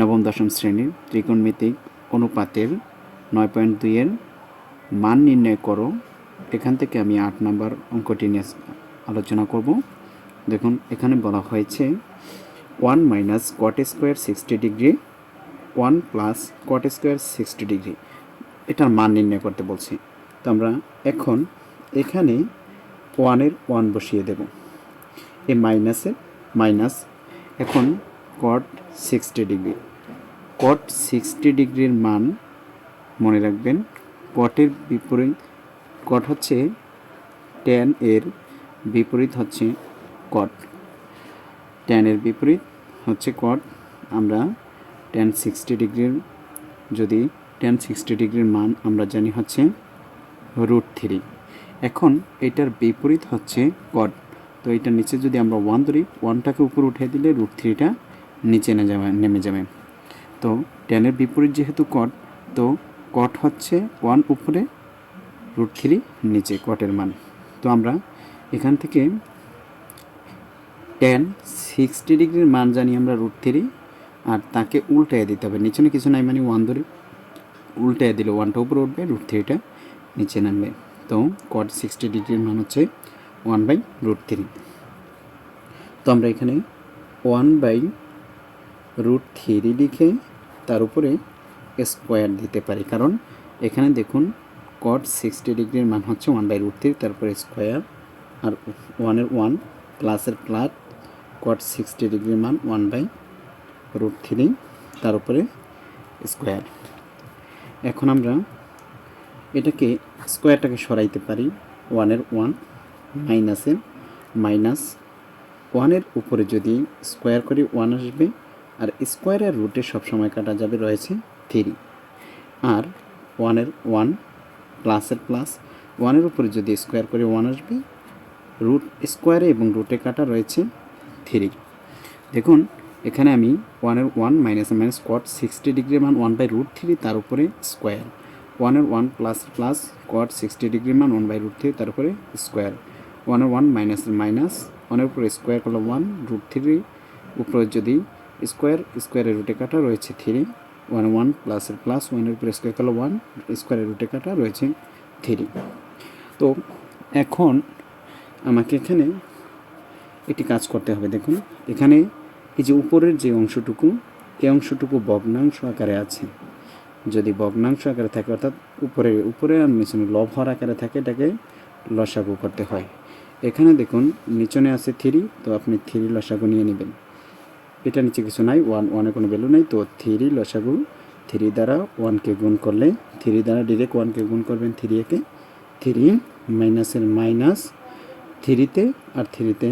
নবম দশম শ্রেণীর ত্রিকোণমিতিক অনুপাতের 9.2 এর মান নির্ণয় করো। এখান থেকে আমি 8 নম্বর অঙ্কটি নিয়ে আলোচনা করব। দেখুন এখানে বলা হয়েছে 1 minus cot square 60 degree 1 plus cot square 60 degree এটার মান নির্ণয় করতে বলছি। তো আমরা এখন এখানে 1-এর 1 বসিয়ে দেব, এই মাইনাসের মাইনাস। এখন কট 60 ডিগ্রি, কট 60 ডিগ্রির মান মনে রাখবেন। কটের বিপরীত, কট হচ্ছে ট্যান এর বিপরীত হচ্ছে কট, ট্যানের বিপরীত হচ্ছে কট। আমরা ট্যান 60 ডিগ্রির যদি ট্যান 60 ডিগ্রির মান আমরা জানি হচ্ছে √3। এখন এটার বিপরীত হচ্ছে কট, তো এটার নিচে যদি আমরা 1 ধরি, 1টাকে উপরে উঠিয়ে দিলে √3টা নিচে নেমে যাবে। তো ট্যানের বিপরীত যেহেতু কট, তো কট হচ্ছে 1 উপরে √3 নিচে কটের মান। তো আমরা এখান থেকে ট্যান 60 ডিগ্রির মান জানি আমরা √3, আর তাকে উল্টায় দিতে হবে। নিচে কিছু নাই মানে 1 ধরে উল্টায় দিলে 1টা উপরে উঠবে, √3টা নিচে নামবে। তো কট 60 ডিগ্রির মান হচ্ছে 1/√3। তো আমরা এখানে 1/√3 লিখে তার উপরে স্কোয়ার দিতে পারি, কারণ এখানে দেখুন কট 60 ডিগ্রির মান হচ্ছে 1/√3, তারপরে স্কোয়ার, আর 1-এর 1 প্লাসের প্লাস, কট 60 ডিগ্রির মান 1/√3 তার উপরে স্কোয়ার। এখন আমরা এটাকে স্কোয়ারটাকে সরাইতে পারি। 1-এর 1 মাইনাসের মাইনাস, 1-এর উপরে যদি স্কোয়ার করি 1 আসবে, আর স্কোয়ারের রুটে সবসময় কাটা যাবে রয়েছে 3, আর 1-এর 1 প্লাসের প্লাস, 1-এর উপরে যদি স্কোয়ার করে 1 আসবে, রুট স্কোয়ারে এবং রুটে কাটা রয়েছে 3। দেখুন এখানে আমি 1-এর 1 মাইনাসের মাইনাস, কট 60 ডিগ্রির মান 1/√3 তার উপরে স্কোয়ার, 1-এর 1 প্লাস প্লাস, কট 60 ডিগ্রির মান 1/√3 তার উপরে স্কোয়ার, 1-এর 1 মাইনাসের মাইনাস, 1-এর উপরে স্কোয়ার করলে 1, √3 উপরে যদি স্কোয়ারের রুটে কাটা রয়েছে 3, 1-এর 1 প্লাসের প্লাস, 1-এর উপরে স্কোয়ার করলে 1, স্কোয়ারের রুটে কাটা রয়েছে 3। তো এখন আমাকে এখানে একটি কাজ করতে হবে। দেখুন এখানে এই যে উপরের যে অংশটুকু, এই অংশটুকু ভগ্নাংশ আকারে আছে। যদি ভগ্নাংশ আকারে থাকে, অর্থাৎ উপরে আর নিচনে লব হর আকারে থাকে, এটাকে লসাগু করতে হয়। এখানে দেখুন নিচনে আছে 3, তো আপনি 3 লসাগু নিয়ে নেবেন। এটা নিচে কিছু নাই, 1-1-এর কোনো ভ্যালু নেই, তো 3 লসাগু। 3 দ্বারা 1কে গুণ করলে, 3 দ্বারা ডিরেক্ট 1কে গুণ করবেন, 3-একে 3 মাইনাসের মাইনাস, 3তে আর 3তে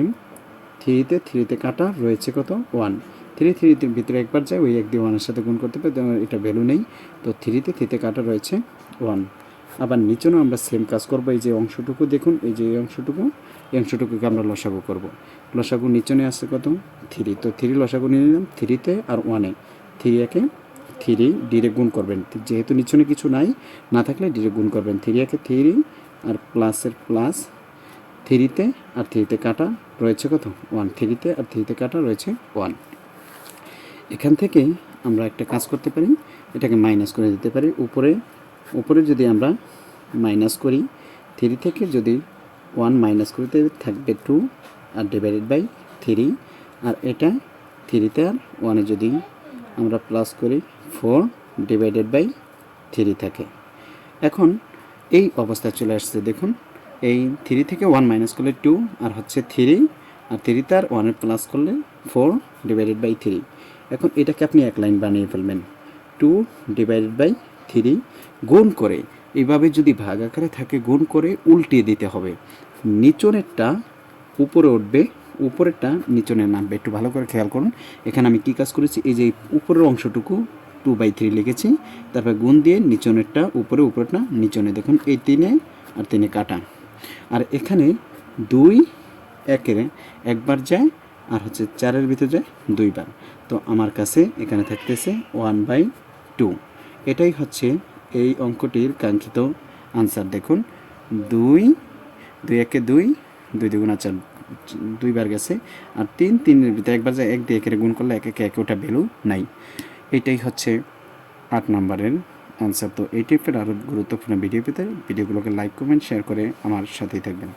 কাটা রয়েছে কত 1, 3 ভিতরে একবার যায়, ওই 1 দিয়ে 1-এর সাথে গুণ করতে পারে, এটা ভ্যালু নেই। তো 3তে কাটা রয়েছে 1। আবার নিচেও আমরা সেম কাজ করব। এই যে অংশটুকু দেখুন, এই যে এই অংশটুকুকে আমরা লসাগু করব। লসাগু নিচনে আসছে কত 3, তো 3 লসাগু নিয়ে নিলাম 3তে আর 1-এ, 3-একে 3 ডিরেক্ট গুণ করবেন, যেহেতু নিচনে কিছু নাই, না থাকলে ডিরেক্ট গুণ করবেন। 3-একে 3 আর প্লাসের প্লাস, 3তে আর 3তে কাটা রয়েছে কত 1, 3তে আর 3তে কাটা রয়েছে 1। এখান থেকে আমরা একটা কাজ করতে পারি, এটাকে মাইনাস করে দিতে পারি। উপরে যদি আমরা মাইনাস করি, 3 থেকে যদি 1 মাইনাস করতে থাকবে 2 আর /3, আর এটা 3তে আর 1-এ যদি আমরা প্লাস করি 4/3 থাকে। এখন এই অবস্থায় চলে আসছে। দেখুন এই 3 থেকে 1 মাইনাস করলে 2, আর হচ্ছে 3, আর 3তে আর 1-এর প্লাস করলে 4/3। এখন এটাকে আপনি এক লাইন বানিয়ে ফেলবেন, 2/3 গুণ করে। এইভাবে যদি ভাগ আকারে থাকে, গুণ করে উল্টিয়ে দিতে হবে। নিচনেরটা উপরে উঠবে, উপরেরটা নিচনে নামবে। একটু ভালো করে খেয়াল করুন। এখানে আমি কি কাজ করেছি, এই যে উপরের অংশটুকু 2/3 লিখেছি, তারপর গুণ দিয়ে নিচনেরটা উপরে, উপরেরটা নিচনে। দেখুন এই 3-এ আর 3-এ কাটা, আর এখানে 2 1-এর একবার যায়, আর হচ্ছে 4-এর ভিতরে যায় 2 বার। তো আমার কাছে এখানে থাকতেছে 1/2। এটাই হচ্ছে এই অঙ্কটির কাঙ্ক্ষিত আনসার। দেখুন 2 1-এ 2, 2 2 4, 2 বার গেছে, আর 3 3-এর ভিতরে একবার যায়, 1 দিয়ে 1-এর গুণ করলে 1 1 1, ওটা ভ্যালু নাই। এটাই হচ্ছে 8 নম্বরের অ্যান্সার। তো এই টাইপের আরও গুরুত্বপূর্ণ ভিডিও পেতে ভিডিওগুলোকে লাইক কমেন্ট শেয়ার করে আমার সাথেই থাকবেন।